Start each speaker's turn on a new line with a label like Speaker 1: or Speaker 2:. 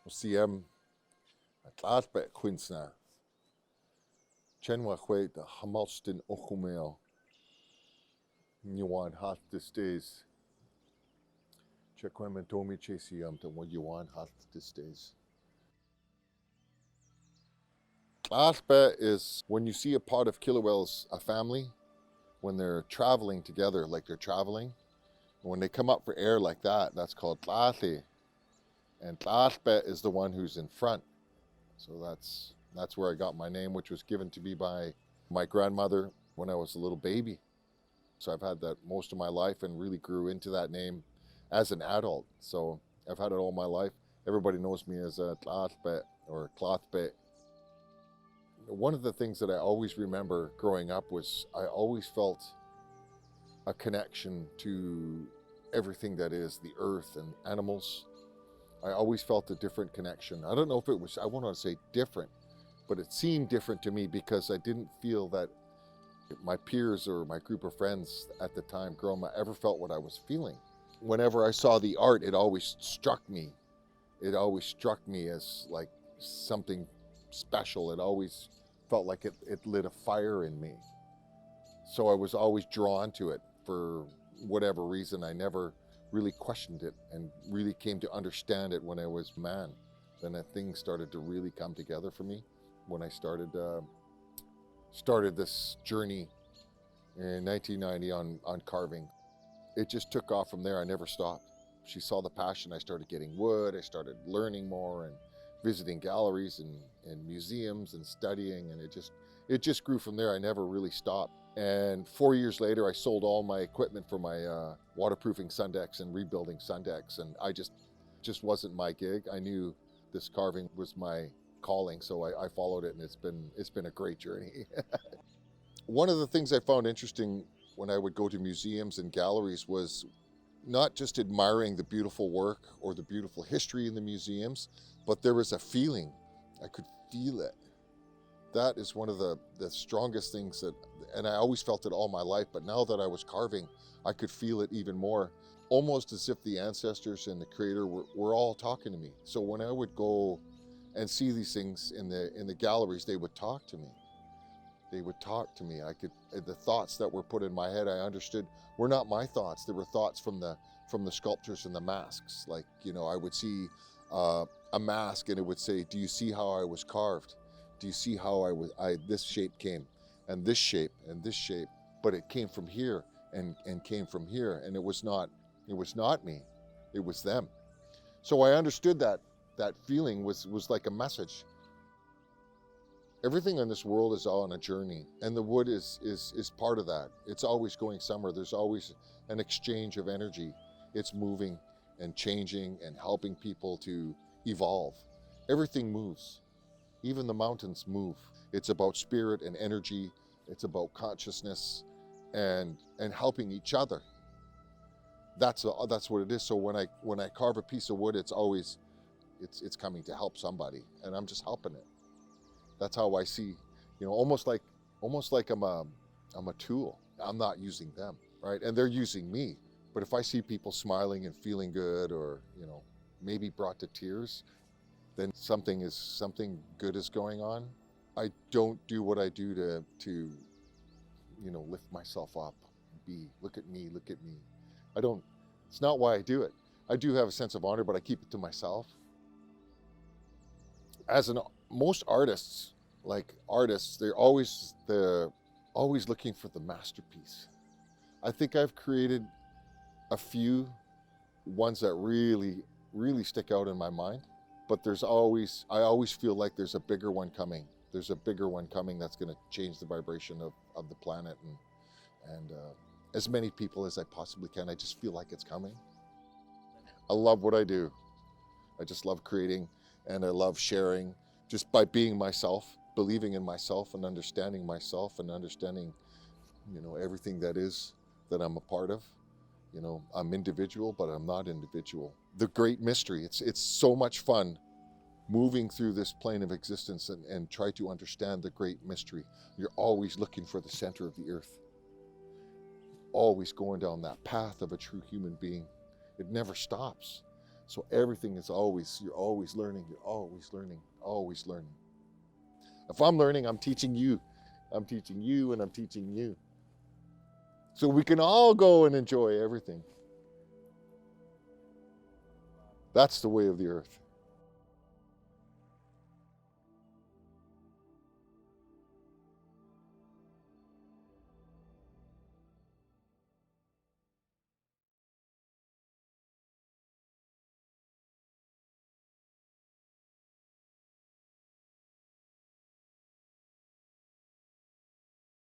Speaker 1: Siem Klatle-Bhi Quinsna Chenwa Hue the Hamalstin Okumeo Yuan Hat this days Chequem Domi Chasium to what Yuan Hat this days. Klatle-Bhi is when you see a pod of killer whales, a family, when they're traveling together, like they're traveling, when they come up for air like that, that's called Klatle. And Klatle-Bhi is the one who's in front. So that's where I got my name, which was given to me by my grandmother when I was a little baby. So I've had that most of my life and really grew into that name as an adult. So I've had it all my life. Everybody knows me as Klatle-Bhi or Klatle-Bhi. One of the things that I always remember growing up was I always felt a connection to everything that is the earth and animals. I always felt a different connection. I don't know if it was, I want to say different, but it seemed different to me because I didn't feel that my peers or my group of friends at the time growing up ever felt what I was feeling. Whenever I saw the art, it always struck me. It always struck me as like something special. It always felt like it lit a fire in me. So I was always drawn to it for whatever reason. I never really questioned it and really came to understand it when I was a man. Then that thing started to really come together for me when I started this journey in 1990 on carving. It just took off from there. I never stopped. She saw the passion. I started getting wood. I started learning more and visiting galleries and museums and studying, and it just grew from there. I never really stopped. And 4 years later, I sold all my equipment for my waterproofing sun decks and rebuilding sun decks, and I just wasn't my gig. I knew this carving was my calling, so I followed it, and it's been a great journey. One of the things I found interesting when I would go to museums and galleries was not just admiring the beautiful work or the beautiful history in the museums, but there was a feeling. I could feel it. That is one of the strongest things that, and I always felt it all my life, but now that I was carving, I could feel it even more, almost as if the ancestors and the creator were all talking to me. So when I would go and see these things in the galleries, they would talk to me. They would talk to me. The thoughts that were put in my head, I understood were not my thoughts. They were thoughts from the sculptures and the masks. Like, I would see a mask and it would say, "Do you see how I was carved? Do you see how this shape came, and this shape, and this shape?" But it came from here and came from here, and it was not me, it was them. So I understood that feeling was like a message. Everything in this world is on a journey, and the wood is part of that. It's always going somewhere. There's always an exchange of energy. It's moving and changing and helping people to evolve. Everything moves. Even the mountains move. It's about spirit and energy. It's about consciousness and helping each other. That's what it is. So when I carve a piece of wood, it's always it's coming to help somebody, and I'm just helping it. That's how I see, almost like I'm a tool. I'm not using them, right? And they're using me. But if I see people smiling and feeling good, or maybe brought to tears, then something good is going on. I don't do what I do to lift myself up. Look at me. I don't. It's not why I do it. I do have a sense of honor, but I keep it to myself. Most artists, they're always looking for the masterpiece. I think I've created a few ones that really, really stick out in my mind, but I always feel like there's a bigger one coming. There's a bigger one coming that's going to change the vibration of the planet and as many people as I possibly can. I just feel like it's coming. I love what I do. I just love creating, and I love sharing just by being myself, believing in myself and understanding everything that I'm a part of. I'm individual, but I'm not individual. The great mystery, it's so much fun moving through this plane of existence and try to understand the great mystery. You're always looking for the center of the earth, always going down that path of a true human being. It never stops. So everything is always, you're always learning, you're always learning, always learning. If I'm learning, I'm teaching you. I'm teaching you and I'm teaching you. So we can all go and enjoy everything. That's the way of the earth.